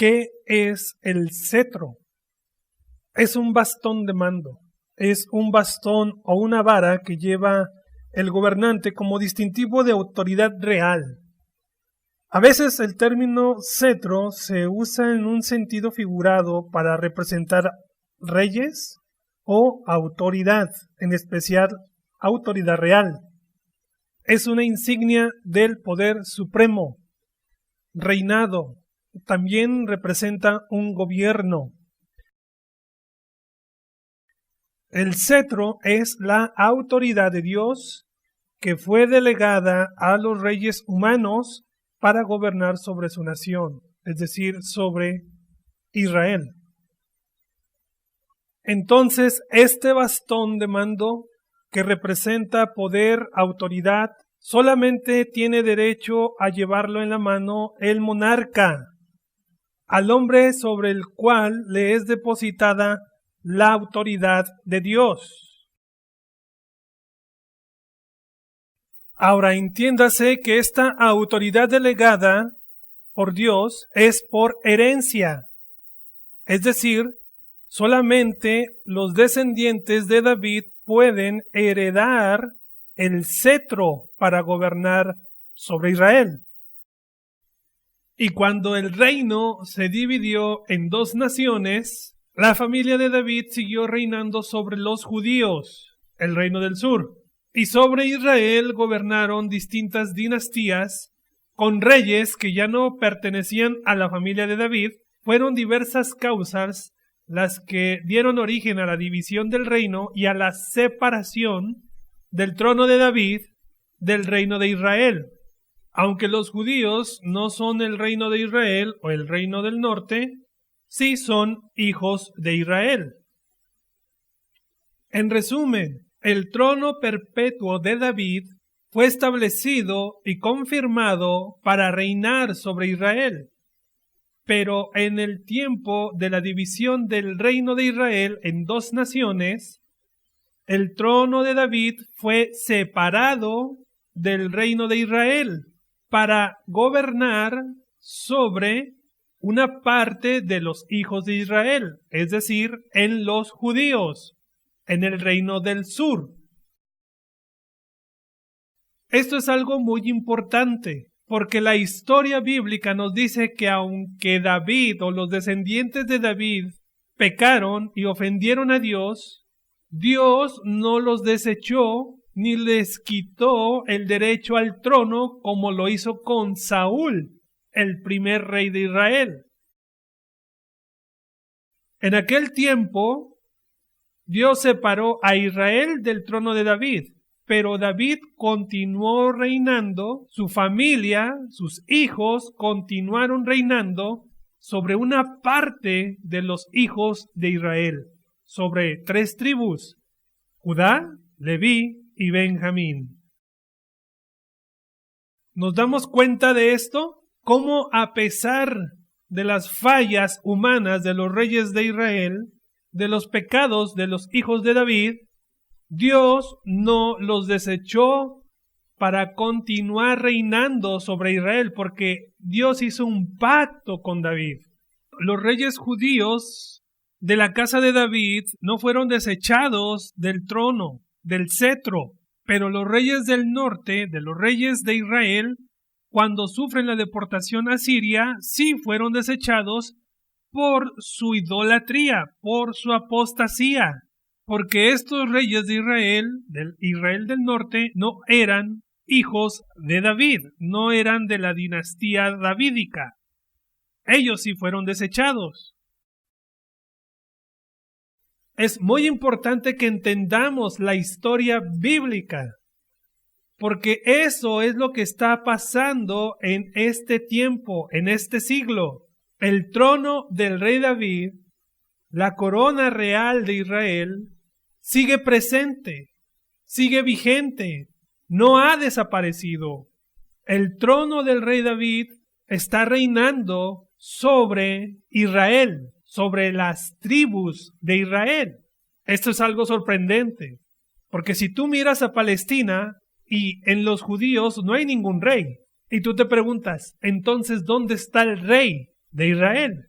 ¿Qué es el cetro? Es un bastón de mando. Es un bastón o una vara que lleva el gobernante como distintivo de autoridad real. A veces el término cetro se usa en un sentido figurado para representar reyes o autoridad, en especial autoridad real. Es una insignia del poder supremo. Reinado también representa un gobierno. El cetro es la autoridad de Dios que fue delegada a los reyes humanos para gobernar sobre su nación, es decir, sobre Israel. Entonces, este bastón de mando que representa poder, autoridad, solamente tiene derecho a llevarlo en la mano el monarca, al hombre sobre el cual le es depositada la autoridad de Dios. Ahora entiéndase que esta autoridad delegada por Dios es por herencia, es decir, solamente los descendientes de David pueden heredar el cetro para gobernar sobre Israel. Y cuando el reino se dividió en dos naciones, la familia de David siguió reinando sobre los judíos, el reino del sur, y sobre Israel gobernaron distintas dinastías con reyes que ya no pertenecían a la familia de David. Fueron diversas causas las que dieron origen a la división del reino y a la separación del trono de David del reino de Israel. Aunque los judíos no son el reino de Israel o el reino del norte, sí son hijos de Israel. En resumen, el trono perpetuo de David fue establecido y confirmado para reinar sobre Israel. Pero en el tiempo de la división del reino de Israel en dos naciones, el trono de David fue separado del reino de Israel para gobernar sobre una parte de los hijos de Israel, es decir, en los judíos, en el reino del sur. Esto es algo muy importante, porque la historia bíblica nos dice que aunque David o los descendientes de David pecaron y ofendieron a Dios, Dios no los desechó ni les quitó el derecho al trono como lo hizo con Saúl, el primer rey de Israel. En aquel tiempo, Dios separó a Israel del trono de David, pero David continuó reinando, su familia, sus hijos continuaron reinando sobre una parte de los hijos de Israel, sobre 3 tribus, Judá, Leví y Benjamín. ¿Nos damos cuenta de esto? Cómo a pesar de las fallas humanas de los reyes de Israel, de los pecados de los hijos de David, Dios no los desechó para continuar reinando sobre Israel, porque Dios hizo un pacto con David. Los reyes judíos de la casa de David no fueron desechados del trono, del cetro, pero los reyes del norte, de los reyes de Israel, cuando sufren la deportación a Siria, sí fueron desechados por su idolatría, por su apostasía, porque estos reyes de Israel del norte, no eran hijos de David, no eran de la dinastía davídica. Ellos sí fueron desechados. Es muy importante que entendamos la historia bíblica, porque eso es lo que está pasando en este tiempo, en este siglo. El trono del rey David, la corona real de Israel, sigue presente, sigue vigente, no ha desaparecido. El trono del rey David está reinando sobre Israel, sobre las tribus de Israel. Esto es algo sorprendente, porque si tú miras a Palestina y en los judíos no hay ningún rey, y tú te preguntas, entonces, ¿dónde está el rey de Israel?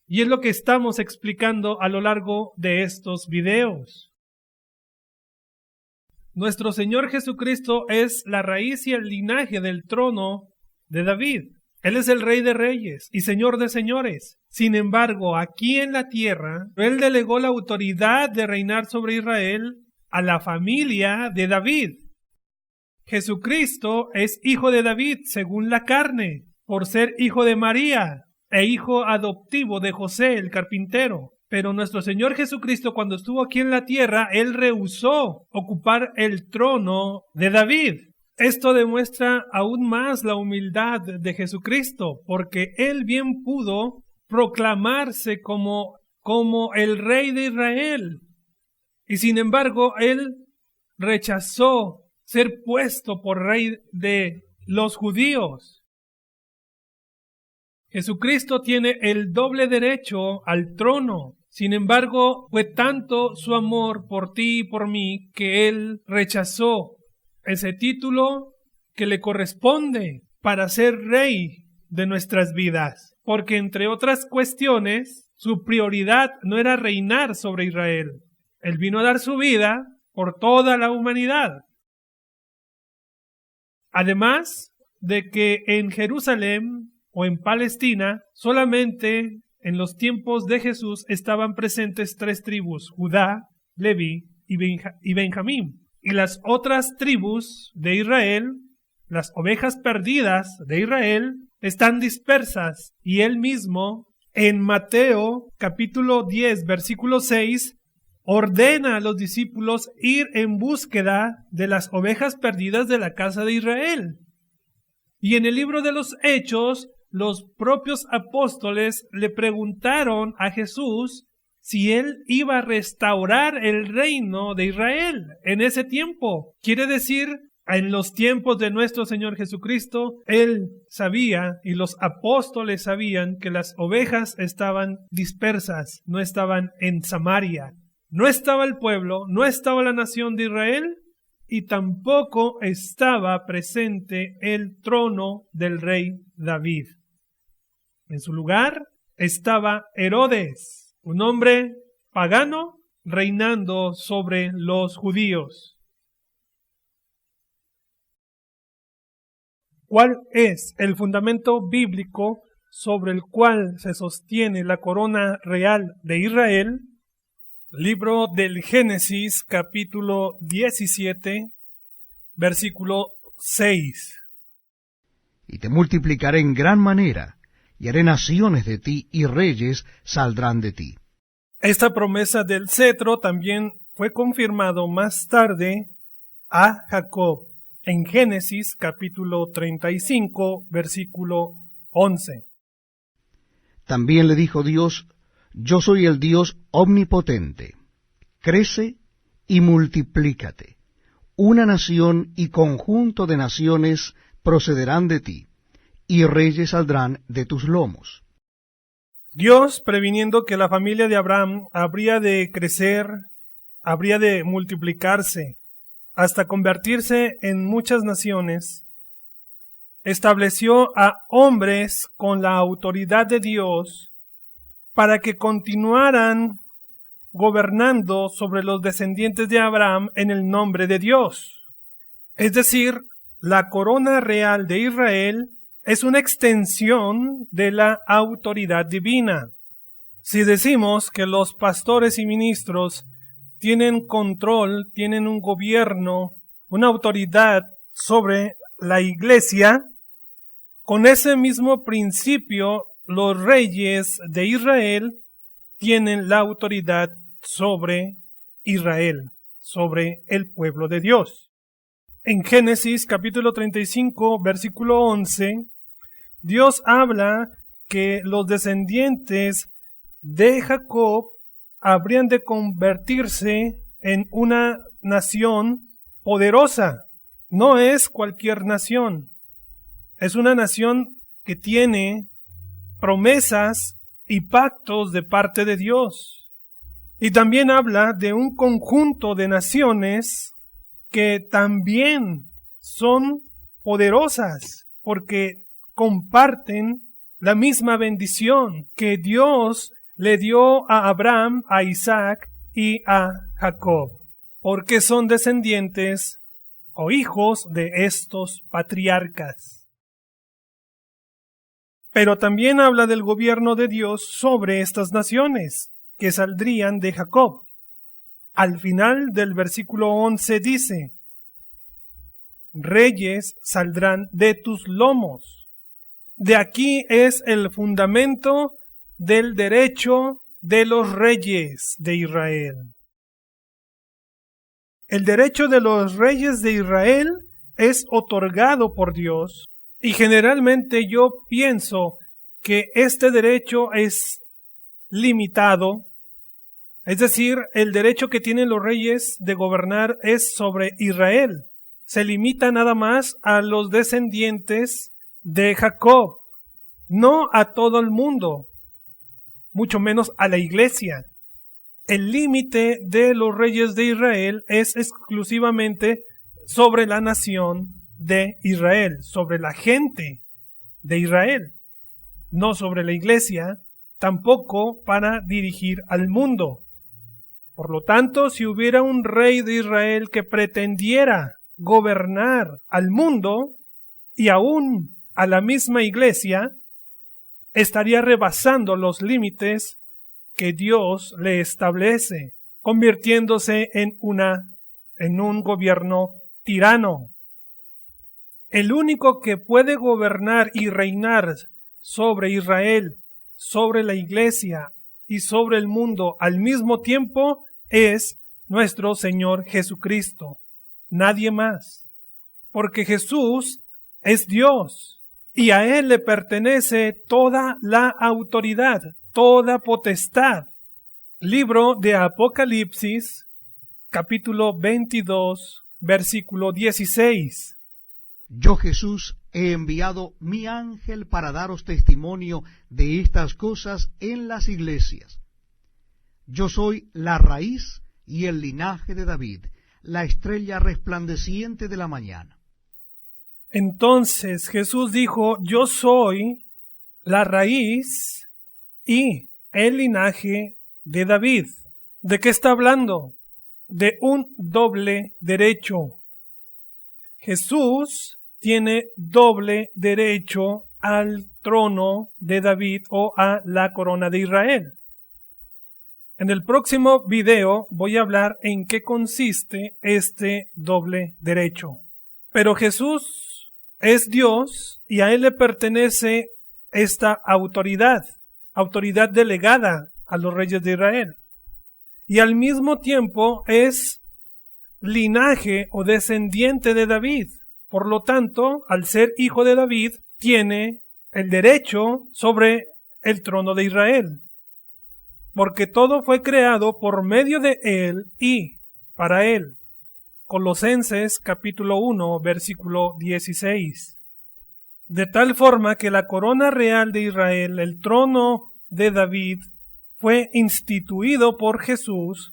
Y es lo que estamos explicando a lo largo de estos videos. Nuestro Señor Jesucristo es la raíz y el linaje del trono de David. Él es el Rey de Reyes y Señor de Señores. Sin embargo, aquí en la tierra, Él delegó la autoridad de reinar sobre Israel a la familia de David. Jesucristo es hijo de David según la carne, por ser hijo de María e hijo adoptivo de José el carpintero. Pero nuestro Señor Jesucristo, cuando estuvo aquí en la tierra, Él rehusó ocupar el trono de David. Esto demuestra aún más la humildad de Jesucristo, porque Él bien pudo proclamarse como el Rey de Israel. Y sin embargo, Él rechazó ser puesto por Rey de los judíos. Jesucristo tiene el doble derecho al trono. Sin embargo, fue tanto su amor por ti y por mí que Él rechazó ese título que le corresponde para ser Rey de nuestras vidas. Porque entre otras cuestiones, su prioridad no era reinar sobre Israel. Él vino a dar su vida por toda la humanidad. Además de que en Jerusalén o en Palestina, solamente en los tiempos de Jesús estaban presentes 3 tribus, Judá, Leví y Benjamín. Y las otras tribus de Israel, las ovejas perdidas de Israel, están dispersas. Y él mismo, en Mateo capítulo 10, versículo 6, ordena a los discípulos ir en búsqueda de las ovejas perdidas de la casa de Israel. Y en el libro de los Hechos, los propios apóstoles le preguntaron a Jesús si él iba a restaurar el reino de Israel en ese tiempo. Quiere decir, en los tiempos de nuestro Señor Jesucristo, él sabía y los apóstoles sabían que las ovejas estaban dispersas, no estaban en Samaria. No estaba el pueblo, no estaba la nación de Israel y tampoco estaba presente el trono del rey David. En su lugar estaba Herodes, un hombre pagano reinando sobre los judíos. ¿Cuál es el fundamento bíblico sobre el cual se sostiene la corona real de Israel? Libro del Génesis, capítulo 17, versículo 6. Y te multiplicaré en gran manera, y haré naciones de ti, y reyes saldrán de ti. Esta promesa del cetro también fue confirmado más tarde a Jacob en Génesis capítulo 35, versículo 11. También le dijo Dios: Yo soy el Dios omnipotente. Crece y multiplícate. Una nación y conjunto de naciones procederán de ti, y reyes saldrán de tus lomos. Dios, previniendo que la familia de Abraham habría de crecer, habría de multiplicarse, hasta convertirse en muchas naciones, estableció a hombres con la autoridad de Dios para que continuaran gobernando sobre los descendientes de Abraham en el nombre de Dios. Es decir, la corona real de Israel es una extensión de la autoridad divina. Si decimos que los pastores y ministros tienen control, tienen un gobierno, una autoridad sobre la iglesia, con ese mismo principio los reyes de Israel tienen la autoridad sobre Israel, sobre el pueblo de Dios. En Génesis capítulo 35, versículo 11, Dios habla que los descendientes de Jacob habrían de convertirse en una nación poderosa. No es cualquier nación. Es una nación que tiene promesas y pactos de parte de Dios. Y también habla de un conjunto de naciones que también son poderosas porque comparten la misma bendición que Dios le dio a Abraham, a Isaac y a Jacob, porque son descendientes o hijos de estos patriarcas. Pero también habla del gobierno de Dios sobre estas naciones, que saldrían de Jacob. Al final del versículo 11 dice: reyes saldrán de tus lomos. De aquí es el fundamento del derecho de los reyes de Israel. El derecho de los reyes de Israel es otorgado por Dios, y generalmente yo pienso que este derecho es limitado. Es decir, el derecho que tienen los reyes de gobernar es sobre Israel. Se limita nada más a los descendientes de Jacob, no a todo el mundo, mucho menos a la iglesia. El límite de los reyes de Israel es exclusivamente sobre la nación de Israel, sobre la gente de Israel, no sobre la iglesia, tampoco para dirigir al mundo. Por lo tanto, si hubiera un rey de Israel que pretendiera gobernar al mundo y aún a la misma iglesia, estaría rebasando los límites que Dios le establece, convirtiéndose en un gobierno tirano. El único que puede gobernar y reinar sobre Israel, sobre la iglesia y sobre el mundo al mismo tiempo es nuestro Señor Jesucristo. Nadie más. Porque Jesús es Dios y a Él le pertenece toda la autoridad, toda potestad. Libro de Apocalipsis, capítulo 22, versículo 16. Yo, Jesús, he enviado mi ángel para daros testimonio de estas cosas en las iglesias. Yo soy la raíz y el linaje de David, la estrella resplandeciente de la mañana. Entonces Jesús dijo: yo soy la raíz y el linaje de David. ¿De qué está hablando? De un doble derecho. Jesús tiene doble derecho al trono de David o a la corona de Israel. En el próximo video voy a hablar en qué consiste este doble derecho. Pero Jesús es Dios y a Él le pertenece esta autoridad delegada a los reyes de Israel. Y al mismo tiempo es linaje o descendiente de David. Por lo tanto, al ser hijo de David, tiene el derecho sobre el trono de Israel. Porque todo fue creado por medio de Él y para Él. Colosenses capítulo 1, versículo 16. De tal forma que la corona real de Israel, el trono de David, fue instituido por Jesús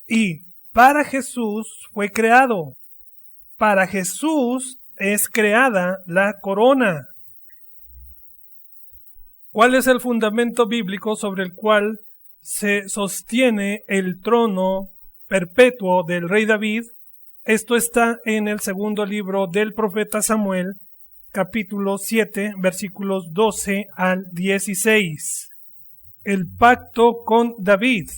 y para Jesús fue creado. Para Jesús es creada la corona. ¿Cuál es el fundamento bíblico sobre el cual se sostiene el trono perpetuo del rey David? Esto está en el segundo libro del profeta Samuel, capítulo 7, versículos 12 al 16. El pacto con David.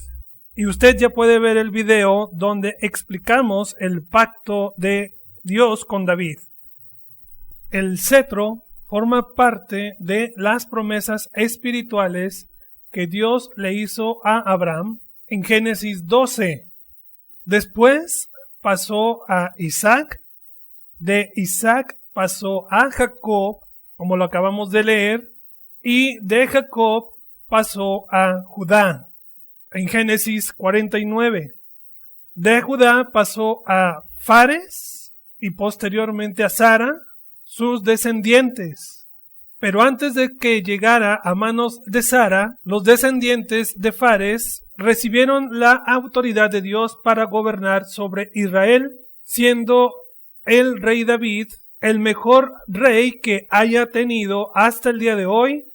Y usted ya puede ver el video donde explicamos el pacto de Dios con David. El cetro forma parte de las promesas espirituales que Dios le hizo a Abraham en Génesis 12. Después pasó a Isaac, de Isaac pasó a Jacob, como lo acabamos de leer, y de Jacob pasó a Judá, en Génesis 49. De Judá pasó a Fares y posteriormente a Sara, sus descendientes. Pero antes de que llegara a manos de Sara, los descendientes de Fares recibieron la autoridad de Dios para gobernar sobre Israel, siendo el rey David el mejor rey que haya tenido hasta el día de hoy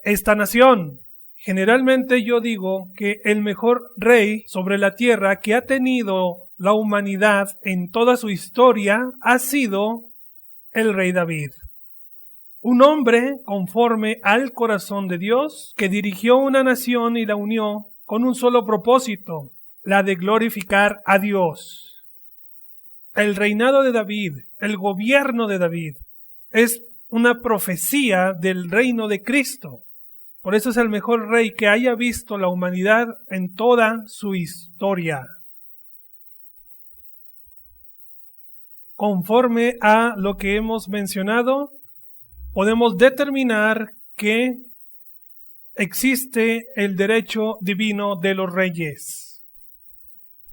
esta nación. Generalmente yo digo que el mejor rey sobre la tierra que ha tenido la humanidad en toda su historia ha sido el rey David. Un hombre conforme al corazón de Dios que dirigió una nación y la unió con un solo propósito, la de glorificar a Dios. El reinado de David, el gobierno de David, es una profecía del reino de Cristo. Por eso es el mejor rey que haya visto la humanidad en toda su historia. Conforme a lo que hemos mencionado, podemos determinar que existe el derecho divino de los reyes.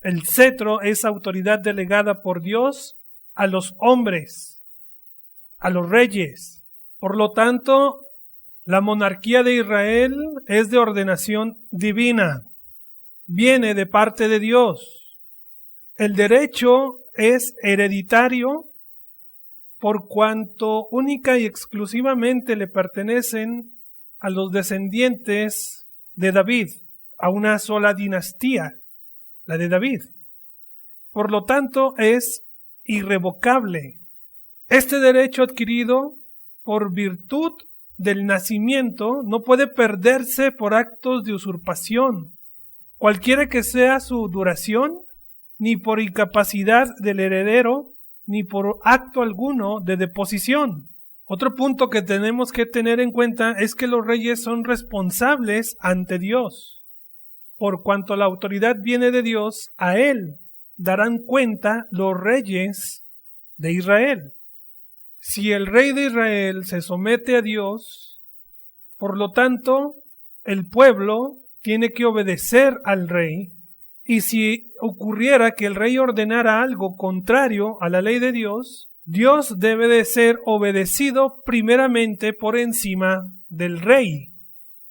El cetro es autoridad delegada por Dios a los hombres, a los reyes. Por lo tanto, la monarquía de Israel es de ordenación divina, viene de parte de Dios. El derecho es hereditario por cuanto única y exclusivamente le pertenecen a los descendientes de David, a una sola dinastía, la de David. Por lo tanto, es irrevocable. Este derecho adquirido por virtud del nacimiento no puede perderse por actos de usurpación, cualquiera que sea su duración, ni por incapacidad del heredero, ni por acto alguno de deposición. Otro punto que tenemos que tener en cuenta es que los reyes son responsables ante Dios. Por cuanto la autoridad viene de Dios, a Él darán cuenta los reyes de Israel. Si el rey de Israel se somete a Dios, por lo tanto, el pueblo tiene que obedecer al rey, y si ocurriera que el rey ordenara algo contrario a la ley de Dios, Dios debe de ser obedecido primeramente por encima del rey.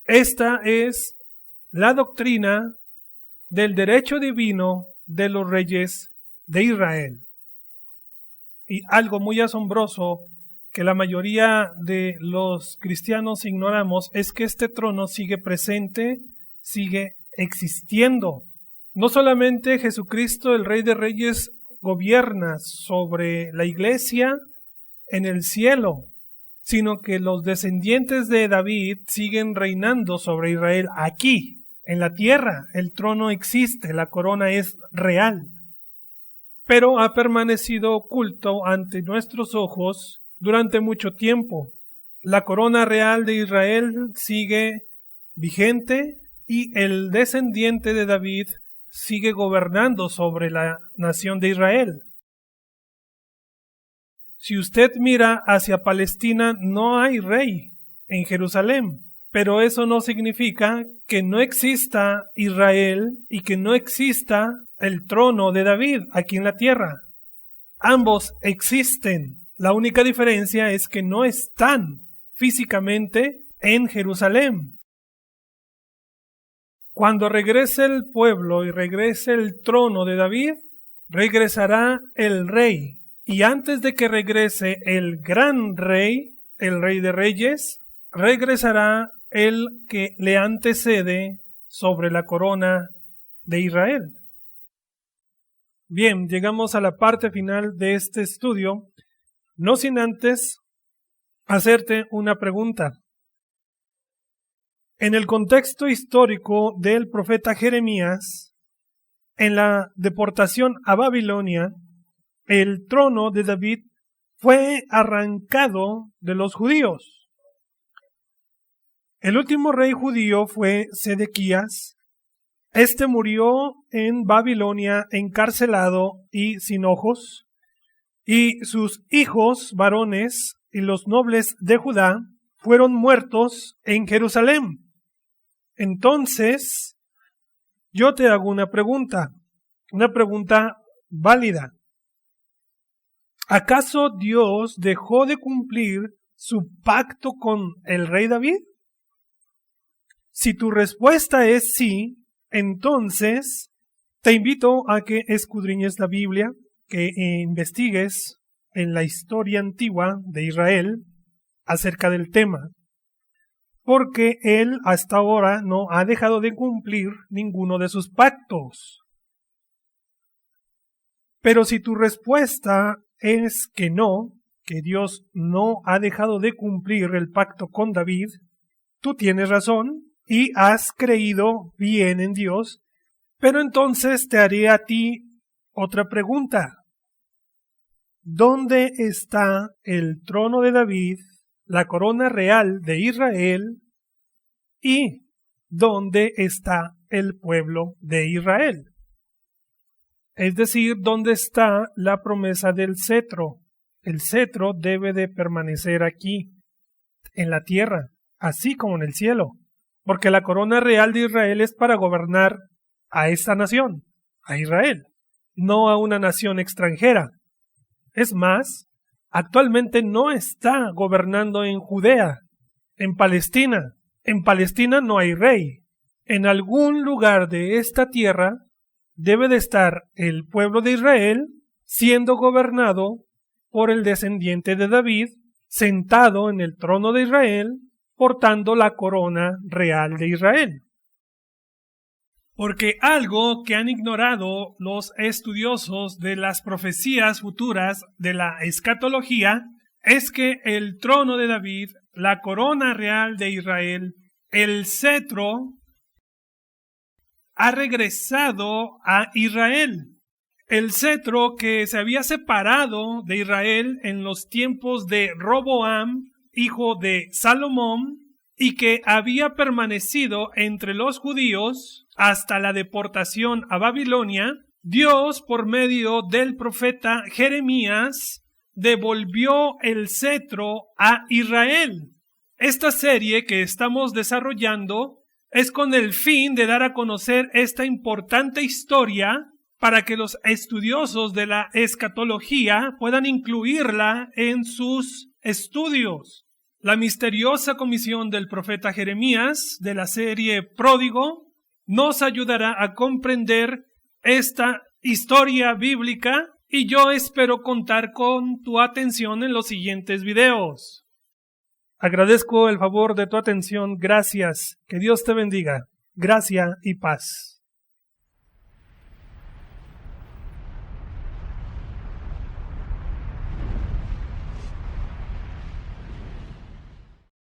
Esta es la doctrina del derecho divino de los reyes de Israel. Y algo muy asombroso que la mayoría de los cristianos ignoramos es que este trono sigue presente, sigue existiendo. No solamente Jesucristo, el Rey de Reyes, gobierna sobre la iglesia en el cielo, sino que los descendientes de David siguen reinando sobre Israel aquí, en la tierra. El trono existe, la corona es real, pero ha permanecido oculto ante nuestros ojos durante mucho tiempo. La corona real de Israel sigue vigente y el descendiente de David sigue gobernando sobre la nación de Israel. Si usted mira hacia Palestina, no hay rey en Jerusalén, pero eso no significa que no exista Israel y que no exista el trono de David aquí en la tierra. Ambos existen. La única diferencia es que no están físicamente en Jerusalén. Cuando regrese el pueblo y regrese el trono de David, regresará el rey. Y antes de que regrese el gran rey, el Rey de Reyes, regresará el que le antecede sobre la corona de Israel. Bien, llegamos a la parte final de este estudio, no sin antes hacerte una pregunta. En el contexto histórico del profeta Jeremías, en la deportación a Babilonia, el trono de David fue arrancado de los judíos. El último rey judío fue Sedequías. Este murió en Babilonia encarcelado y sin ojos, y sus hijos varones y los nobles de Judá fueron muertos en Jerusalén. Entonces, yo te hago una pregunta válida. ¿Acaso Dios dejó de cumplir su pacto con el rey David? Si tu respuesta es sí, entonces te invito a que escudriñes la Biblia, que investigues en la historia antigua de Israel acerca del tema. porque Él hasta ahora no ha dejado de cumplir ninguno de sus pactos. Pero si tu respuesta es que no, que Dios no ha dejado de cumplir el pacto con David, tú tienes razón y has creído bien en Dios, pero entonces te haré a ti otra pregunta. ¿Dónde está el trono de David, la corona real de Israel, y dónde está el pueblo de Israel? Es decir, ¿dónde está la promesa del cetro? El cetro debe de permanecer aquí, en la tierra, así como en el cielo, porque la corona real de Israel es para gobernar a esta nación, a Israel, no a una nación extranjera. Es más, actualmente no está gobernando en Judea, en Palestina. En Palestina no hay rey. En algún lugar de esta tierra debe de estar el pueblo de Israel siendo gobernado por el descendiente de David, sentado en el trono de Israel, portando la corona real de Israel. Porque algo que han ignorado los estudiosos de las profecías futuras de la escatología es que el trono de David, la corona real de Israel, el cetro, ha regresado a Israel. El cetro que se había separado de Israel en los tiempos de Roboam, hijo de Salomón, y que había permanecido entre los judíos hasta la deportación a Babilonia, Dios, por medio del profeta Jeremías, devolvió el cetro a Israel. Esta serie que estamos desarrollando es con el fin de dar a conocer esta importante historia para que los estudiosos de la escatología puedan incluirla en sus estudios. La misteriosa comisión del profeta Jeremías de la serie Pródigo nos ayudará a comprender esta historia bíblica y yo espero contar con tu atención en los siguientes videos. Agradezco el favor de tu atención. Gracias. Que Dios te bendiga. Gracia y paz.